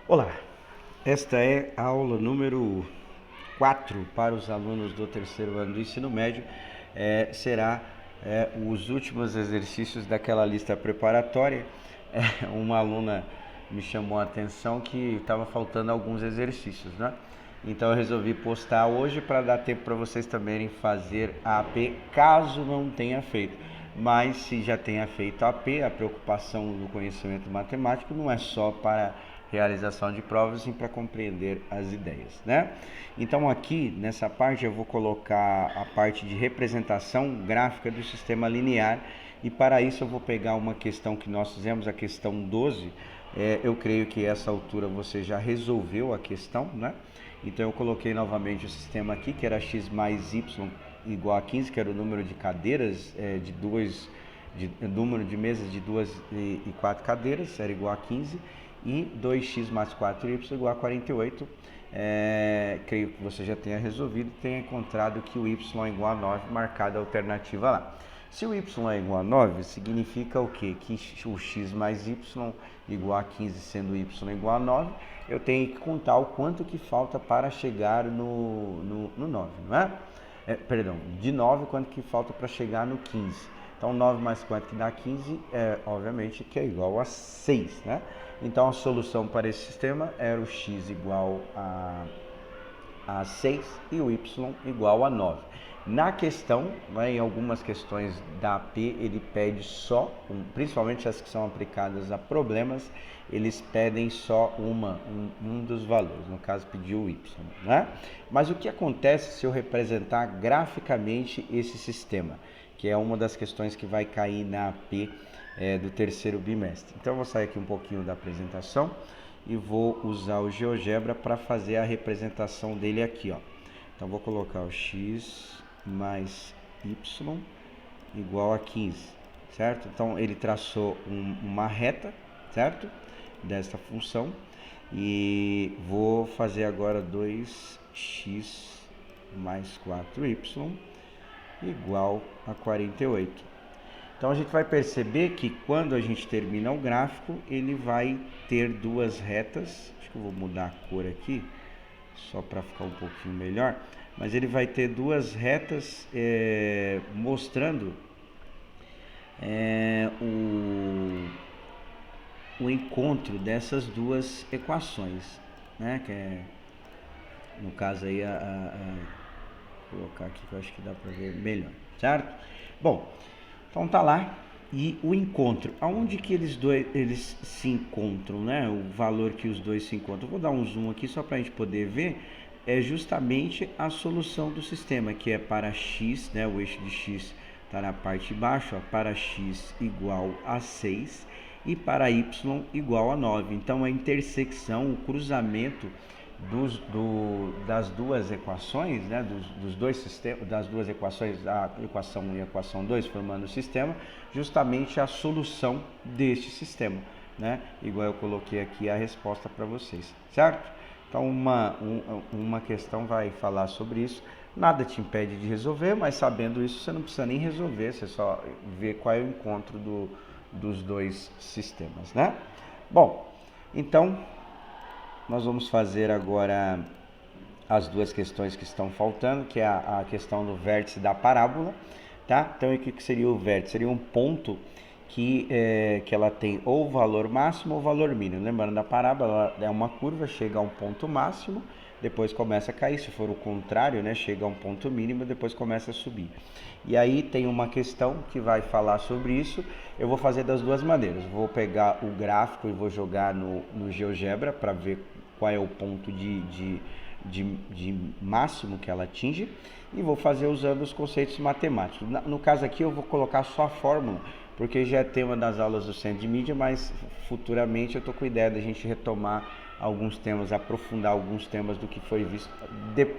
Olá, esta é a aula número 4 para os alunos do terceiro ano do ensino médio. Será os últimos exercícios daquela lista preparatória. Uma aluna me chamou a atenção que estava faltando alguns exercícios, né? Então eu resolvi postar hoje para dar tempo para vocês também fazer a AP, caso não tenha feito. Mas se já tenha feito a AP, a preocupação do conhecimento matemático não é só para realização de provas, sim para compreender as ideias, né? Então aqui nessa parte eu vou colocar a parte de representação gráfica do sistema linear, e para isso eu vou pegar uma questão que nós fizemos, a questão 12. Eu creio que a essa altura você já resolveu a questão, né? Então eu coloquei novamente o sistema aqui, que era x mais y igual a 15, que era o número de cadeiras, número de mesas de 2 e 4 cadeiras, era igual a 15, e 2x mais 4y igual a 48. Creio que você já tenha resolvido e tenha encontrado que o y é igual a 9, marcada a alternativa lá. Se o y é igual a 9, significa o quê? Que o x mais y igual a 15, sendo o y igual a 9, eu tenho que contar o quanto que falta para chegar no 9, não é? Perdão, de 9, quanto que falta para chegar no 15. Então 9 mais quanto que dá 15, obviamente que é igual a 6, né? Então a solução para esse sistema era o x igual a 6 e o y igual a 9. Na questão, em algumas questões da AP, ele pede só, principalmente as que são aplicadas a problemas, eles pedem só um dos valores, no caso pediu o y, né? Mas o que acontece se eu representar graficamente esse sistema, que é uma das questões que vai cair na AP do terceiro bimestre? Então eu vou sair aqui um pouquinho da apresentação e vou usar o GeoGebra para fazer a representação dele aqui, ó. Então vou colocar o x mais y igual a 15, certo? Então ele traçou uma reta, certo? Desta função, e vou fazer agora 2x mais 4y igual a 48. Então a gente vai perceber que quando a gente termina o gráfico, ele vai ter duas retas. Acho que eu vou mudar a cor aqui, só para ficar um pouquinho melhor. Mas ele vai ter duas retas mostrando o encontro dessas duas equações, né? Que é, no caso aí, vou colocar aqui que eu acho que dá para ver melhor, certo? Bom, então tá lá. E o encontro, aonde que eles se encontram, né? O valor que os dois se encontram. Vou dar um zoom aqui só para a gente poder ver. É justamente a solução do sistema, que é para x, né? O eixo de x está na parte de baixo, ó, para x igual a 6 e para y igual a 9. Então a intersecção, o cruzamento das duas equações, né, dos dois sistemas, das duas equações, a equação 1 e a equação 2, formando o sistema, justamente a solução deste sistema, né? Igual eu coloquei aqui a resposta para vocês, certo? Então uma questão vai falar sobre isso. Nada te impede de resolver, mas sabendo isso você não precisa nem resolver, você só vê qual é o encontro dos dois sistemas, né? Bom, então nós vamos fazer agora as duas questões que estão faltando, que é a questão do vértice da parábola, tá? Então o que seria o vértice? Seria um ponto que ela tem ou valor máximo ou valor mínimo. Lembrando, da parábola, ela é uma curva, chega a um ponto máximo, depois começa a cair. Se for o contrário, né, chega a um ponto mínimo, depois começa a subir. E aí tem uma questão que vai falar sobre isso. Eu vou fazer das duas maneiras. Vou pegar o gráfico e vou jogar no GeoGebra para ver qual é o ponto de máximo que ela atinge, e vou fazer usando os conceitos matemáticos. No caso aqui eu vou colocar só a fórmula, porque já é tema das aulas do Centro de Mídia, mas futuramente eu estou com a ideia da gente retomar alguns temas, aprofundar alguns temas do que foi visto.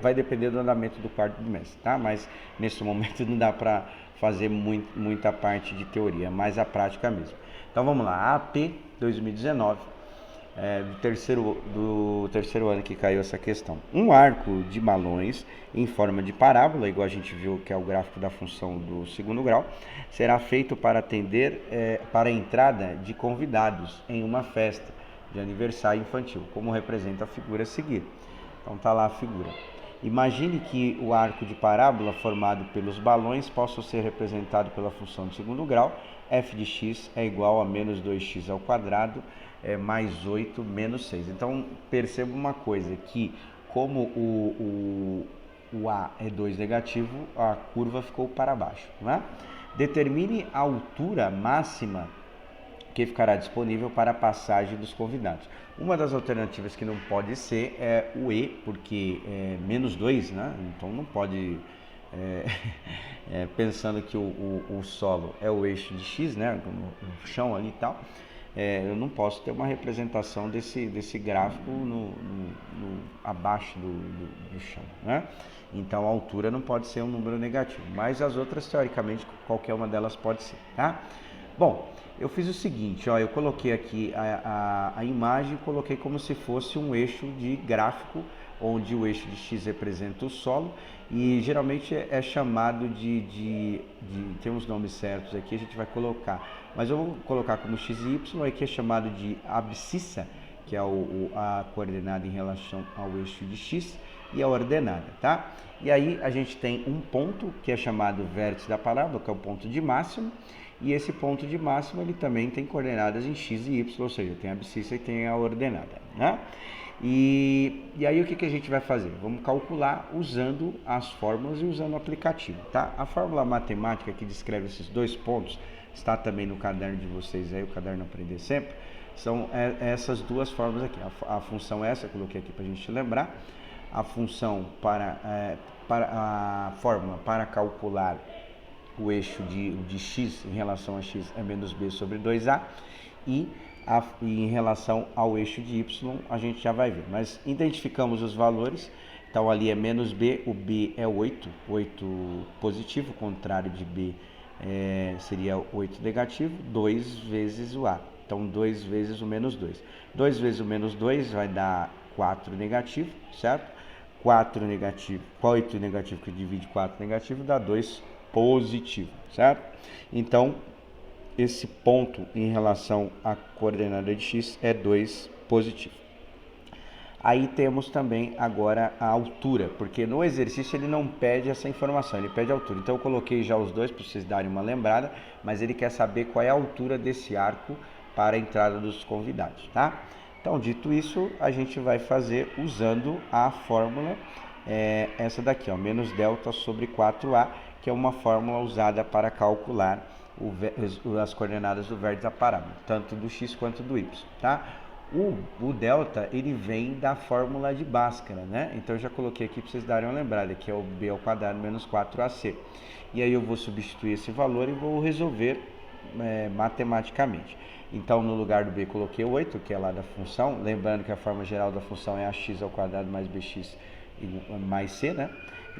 Vai depender do andamento do quarto bimestre, tá? Mas nesse momento não dá para fazer muita parte de teoria, mais a prática mesmo. Então vamos lá, AP 2019, do terceiro ano que caiu essa questão. Um arco de balões em forma de parábola, igual a gente viu que é o gráfico da função do segundo grau, será feito para atender para a entrada de convidados em uma festa de aniversário infantil, como representa a figura a seguir. Então tá lá a figura. Imagine que o arco de parábola formado pelos balões possa ser representado pela função de segundo grau. F de x é igual a menos 2x ao quadrado mais 8 menos 6. Então perceba uma coisa, que como o A é 2 negativo, a curva ficou para baixo, né? Determine a altura máxima que ficará disponível para a passagem dos convidados. Uma das alternativas que não pode ser é o E, porque é menos 2, né? Então não pode, pensando que o solo é o eixo de x, né? No chão ali e tal, eu não posso ter uma representação desse gráfico abaixo do chão, né? Então a altura não pode ser um número negativo, mas as outras, teoricamente, qualquer uma delas pode ser, tá? Bom, eu fiz o seguinte, ó, eu coloquei aqui a imagem, coloquei como se fosse um eixo de gráfico, onde o eixo de x representa o solo, e geralmente é chamado tem uns nomes certos aqui, a gente vai colocar, mas eu vou colocar como x e y, aqui é chamado de abscissa, que é a coordenada em relação ao eixo de x, e a ordenada, tá? E aí a gente tem um ponto, que é chamado vértice da parábola, que é o ponto de máximo, e esse ponto de máximo ele também tem coordenadas em x e y, ou seja, tem a abscissa e tem a ordenada, né? E aí o que a gente vai fazer? Vamos calcular usando as fórmulas e usando o aplicativo, tá? A fórmula matemática que descreve esses dois pontos está também no caderno de vocês aí, o caderno Aprender Sempre. São essas duas fórmulas aqui. A função essa, eu coloquei aqui para a gente lembrar. A função a fórmula para calcular o eixo de x em relação a x é menos b sobre 2a, e em relação ao eixo de y a gente já vai ver, mas identificamos os valores. Então ali é menos b, o b é 8 positivo, o contrário de b seria 8 negativo, 2 vezes o a, então 2 vezes o menos 2. 2 vezes o menos 2 vai dar 4 negativo, certo? 8 negativo que divide 4 negativo dá 2 positivo, certo? Então, esse ponto em relação à coordenada de x é 2 positivo. Aí temos também agora a altura, porque no exercício ele não pede essa informação, ele pede a altura. Então eu coloquei já os dois para vocês darem uma lembrada, mas ele quer saber qual é a altura desse arco para a entrada dos convidados, tá? Então, dito isso, a gente vai fazer usando a fórmula, essa daqui, ó, menos delta sobre 4a, que é uma fórmula usada para calcular as coordenadas do vértice da parábola, tanto do x quanto do y, tá? O delta, ele vem da fórmula de Bhaskara, né? Então eu já coloquei aqui para vocês darem uma lembrada, que é o b ao quadrado menos 4ac. E aí eu vou substituir esse valor e vou resolver matematicamente. Então no lugar do b coloquei o 8, que é lá da função, lembrando que a forma geral da função é ax ao quadrado mais bx mais c, né?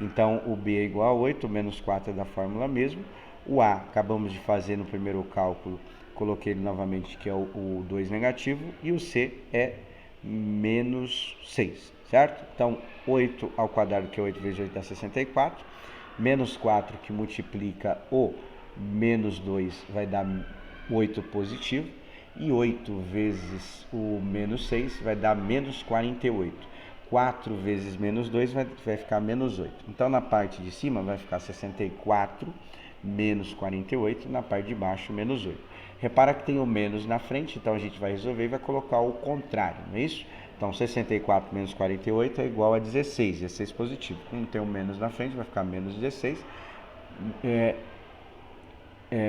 Então o b é igual a 8, menos 4 é da fórmula mesmo. O a, acabamos de fazer no primeiro cálculo, coloquei ele novamente, que é o 2 negativo, e o c é menos 6, certo? Então 8 ao quadrado, que é 8 vezes 8 dá 64, menos 4 que multiplica o menos 2 vai dar 8 positivo, e 8 vezes o menos 6 vai dar menos 48. 4 vezes menos 2 vai ficar menos 8. Então, na parte de cima vai ficar 64 menos 48, na parte de baixo menos 8. Repara que tem o menos na frente, então a gente vai resolver e vai colocar o contrário, não é isso? Então, 64 menos 48 é igual a 16, 16 positivo. Como tem o menos na frente, vai ficar menos 16.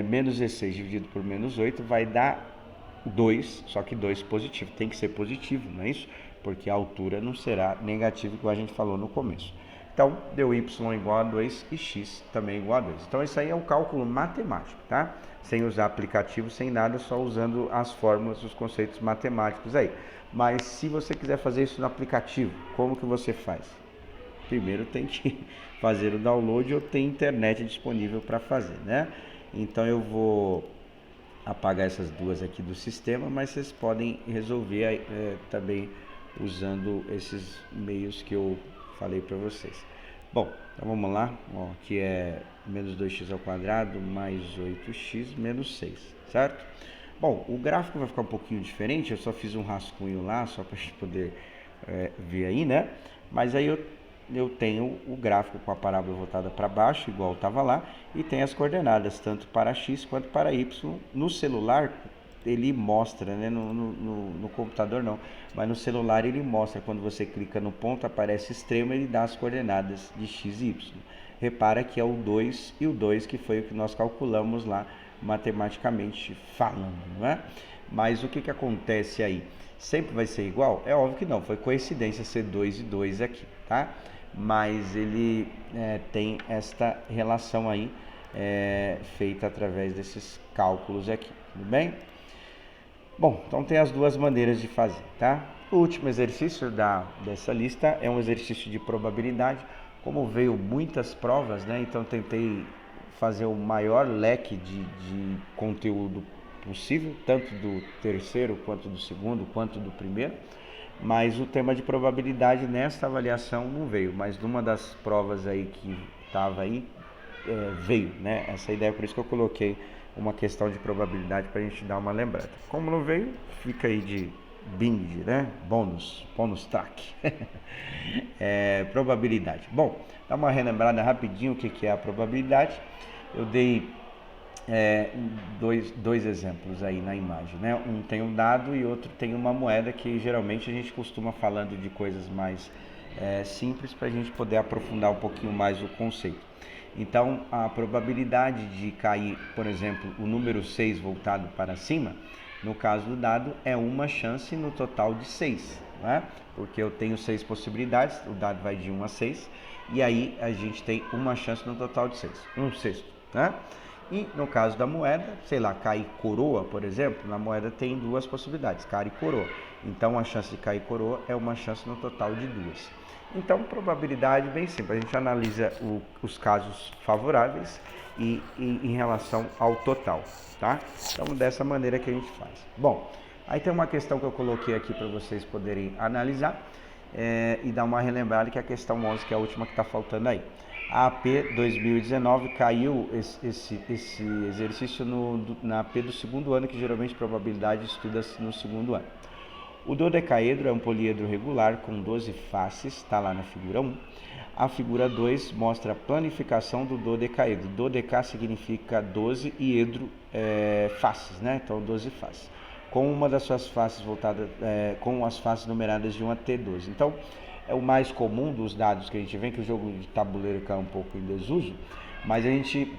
Menos 16 dividido por menos 8 vai dar 2, só que 2 positivo. Tem que ser positivo, não é isso? Porque a altura não será negativa, igual a gente falou no começo. Então, deu y igual a 2 e x também igual a 2. Então, isso aí é um cálculo matemático, tá? Sem usar aplicativo, sem nada, só usando as fórmulas, os conceitos matemáticos aí. Mas, se você quiser fazer isso no aplicativo, como que você faz? Primeiro tem que fazer o download ou ter internet disponível para fazer, né? Então, eu vou apagar essas duas aqui do sistema, mas vocês podem resolver também usando esses meios que eu falei para vocês. Bom, então vamos lá, ó, aqui é menos 2x ao quadrado mais 8x menos 6, certo? Bom, o gráfico vai ficar um pouquinho diferente, eu só fiz um rascunho lá, só para a gente poder ver aí, né? Mas aí eu tenho o gráfico com a parábola voltada para baixo, igual estava lá, e tem as coordenadas, tanto para x quanto para y. No celular, ele mostra, né? No computador não, mas no celular ele mostra, quando você clica no ponto, aparece extremo, ele dá as coordenadas de x e y. Repara que é o 2 e o 2 que foi o que nós calculamos lá, matematicamente falando, não é? Mas o que acontece aí? Sempre vai ser igual? É óbvio que não, foi coincidência ser 2 e 2 aqui, tá? Mas ele tem esta relação aí, feita através desses cálculos aqui, tudo bem? Bom, então tem as duas maneiras de fazer, tá? O último exercício dessa lista é um exercício de probabilidade. Como veio muitas provas, né? Então tentei fazer o maior leque de conteúdo possível, tanto do terceiro, quanto do segundo, quanto do primeiro. Mas o tema de probabilidade nesta avaliação não veio, mas numa das provas aí que estava aí, veio, né? Essa ideia, por isso que eu coloquei uma questão de probabilidade para a gente dar uma lembrada. Como não veio, fica aí de binge, né? Bônus track. Probabilidade. Bom, dá uma relembrada rapidinho o que é a probabilidade. Eu dei dois exemplos aí na imagem, né? Um tem um dado e outro tem uma moeda, que geralmente a gente costuma falando de coisas mais simples para a gente poder aprofundar um pouquinho mais o conceito. Então, a probabilidade de cair, por exemplo, o número 6 voltado para cima, no caso do dado, é uma chance no total de 6, né? Porque eu tenho 6 possibilidades, o dado vai de 1 a 6, e aí a gente tem uma chance no total de 6, um sexto, né? E no caso da moeda, sei lá, cair coroa, por exemplo, na moeda tem duas possibilidades, cara e coroa. Então a chance de cair coroa é uma chance no total de 2. Então, probabilidade bem simples, a gente analisa os casos favoráveis e em relação ao total, tá? Então, dessa maneira que a gente faz. Bom, aí tem uma questão que eu coloquei aqui para vocês poderem analisar e dar uma relembrada, que é a questão 11, que é a última que está faltando aí. A AP 2019 caiu esse exercício na AP do segundo ano, que geralmente probabilidade estuda-se no segundo ano. O dodecaedro é um poliedro regular com 12 faces, está lá na figura 1. A figura 2 mostra a planificação do dodecaedro. Dodeca significa 12 e edro faces, né? Então 12 faces. Com uma das suas faces voltada, com as faces numeradas de 1 até 12. Então, é o mais comum dos dados que a gente vê, que o jogo de tabuleiro cai um pouco em desuso, mas a gente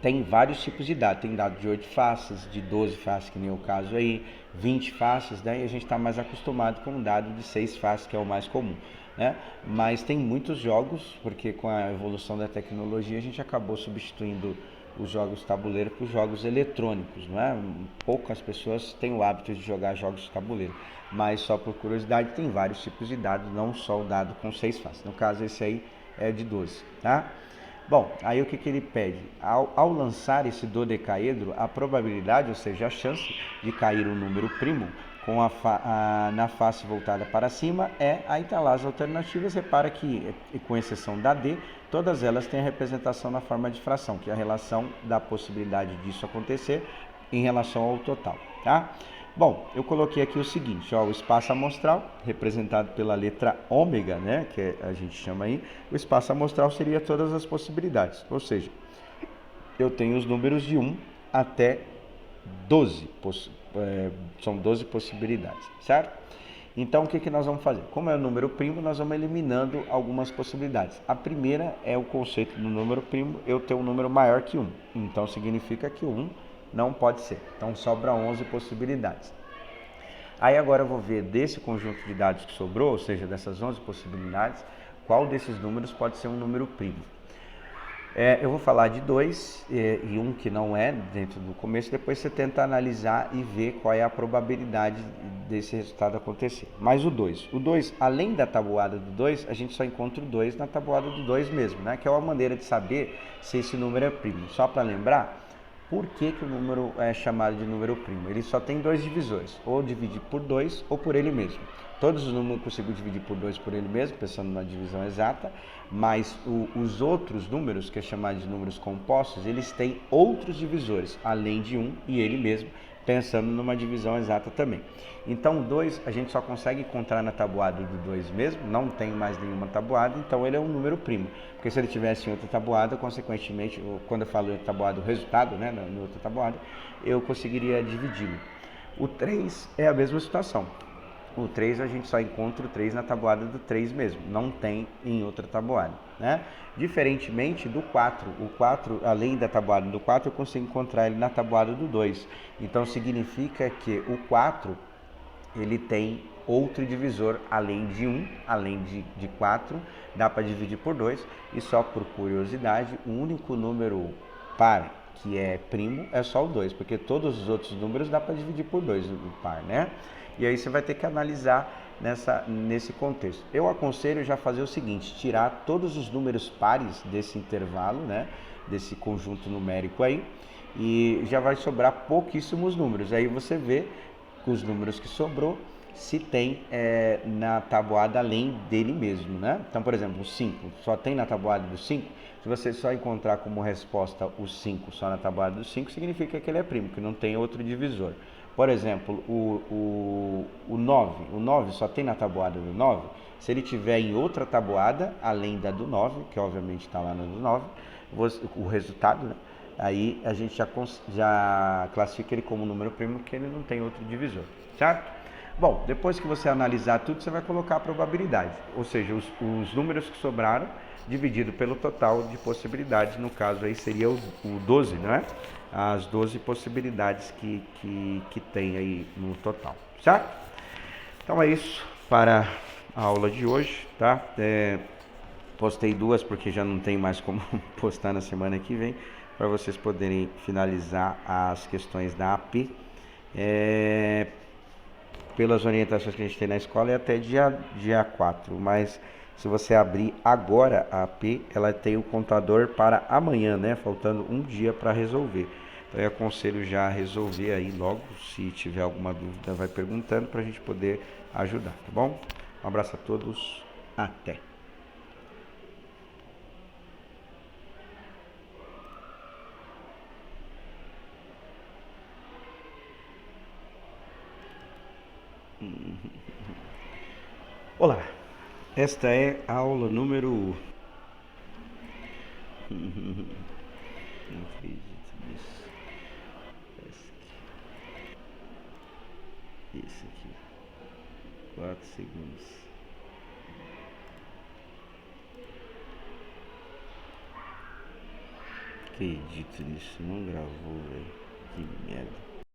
tem vários tipos de dados. Tem dado de 8 faces, de 12 faces, que nem o caso aí, 20 faces, né? E a gente está mais acostumado com o dado de 6 faces, que é o mais comum, né? Mas tem muitos jogos, porque com a evolução da tecnologia a gente acabou substituindo os jogos tabuleiro por jogos eletrônicos, não é? Poucas pessoas têm o hábito de jogar jogos de tabuleiro, mas só por curiosidade tem vários tipos de dados, não só o dado com 6 faces. No caso, esse aí é de 12, tá? Bom, aí o que ele pede? Ao lançar esse dodecaedro, a probabilidade, ou seja, a chance de cair um número primo com na face voltada para cima aí está lá as alternativas. Repara que, com exceção da D, todas elas têm a representação na forma de fração, que é a relação da possibilidade disso acontecer em relação ao total, tá? Bom, eu coloquei aqui o seguinte, ó, o espaço amostral, representado pela letra ômega, né, que a gente chama aí, o espaço amostral seria todas as possibilidades, ou seja, eu tenho os números de 1 até 12, são 12 possibilidades, certo? Então, o que nós vamos fazer? Como é o número primo, nós vamos eliminando algumas possibilidades. A primeira é o conceito do número primo, eu ter um número maior que 1, então significa que o 1 não pode ser. Então sobra 11 possibilidades. Aí agora eu vou ver desse conjunto de dados que sobrou, ou seja, dessas 11 possibilidades, qual desses números pode ser um número primo. Eu vou falar de 2 e um que não é dentro do começo, depois você tenta analisar e ver qual é a probabilidade desse resultado acontecer. Mas o 2, além da tabuada do 2, a gente só encontra o 2 na tabuada do 2 mesmo, né? Que é uma maneira de saber se esse número é primo. Só para lembrar, por que o número é chamado de número primo? Ele só tem dois divisores, ou dividir por 2 ou por ele mesmo. Todos os números eu consigo dividir por 2 por ele mesmo, pensando numa divisão exata, mas os outros números, que é chamado de números compostos, eles têm outros divisores, além de 1 e ele mesmo, pensando numa divisão exata também. Então, o 2 a gente só consegue encontrar na tabuada do 2 mesmo, não tem mais nenhuma tabuada, então ele é um número primo. Porque se ele tivesse em outra tabuada, consequentemente, quando eu falo em outra tabuada, o resultado, né, em outra tabuada, eu conseguiria dividi-lo. O 3 é a mesma situação. O 3 a gente só encontra o 3 na tabuada do 3 mesmo, não tem em outra tabuada, né? Diferentemente do 4, o 4, além da tabuada do 4, eu consigo encontrar ele na tabuada do 2. Então significa que o 4, ele tem outro divisor além de 1, além de 4, dá para dividir por 2, e só por curiosidade, o único número par que é primo é só o 2, porque todos os outros números dá para dividir por 2 o par, né? E aí você vai ter que analisar nesse contexto. Eu aconselho já fazer o seguinte, tirar todos os números pares desse intervalo, né? Desse conjunto numérico aí, e já vai sobrar pouquíssimos números. Aí você vê os números que sobrou, se tem na tabuada além dele mesmo, né? Então, por exemplo, o 5 só tem na tabuada do 5. Se você só encontrar como resposta o 5 só na tabuada do 5, significa que ele é primo, que não tem outro divisor. Por exemplo, o 9. O 9 só tem na tabuada do 9. Se ele tiver em outra tabuada, além da do 9, que obviamente está lá na do 9, o resultado, né? Aí a gente já classifica ele como número primo, porque ele não tem outro divisor, certo? Bom, depois que você analisar tudo, você vai colocar a probabilidade, ou seja, os números que sobraram dividido pelo total de possibilidades, no caso aí seria o 12, não é? As 12 possibilidades que tem aí no total, certo? Então é isso para a aula de hoje, tá? Postei duas porque já não tem mais como postar na semana que vem, para vocês poderem finalizar as questões da AP. Pelas orientações que a gente tem na escola é até dia 4, mas se você abrir agora a AP, ela tem o contador para amanhã, né? Faltando um dia para resolver. Então eu aconselho já a resolver aí logo, se tiver alguma dúvida vai perguntando para a gente poder ajudar, tá bom? Um abraço a todos, até! Olá, esta é a aula número... Não acredito nisso. Isso aqui, 4 segundos. Acredito nisso, não gravou, velho. Que merda.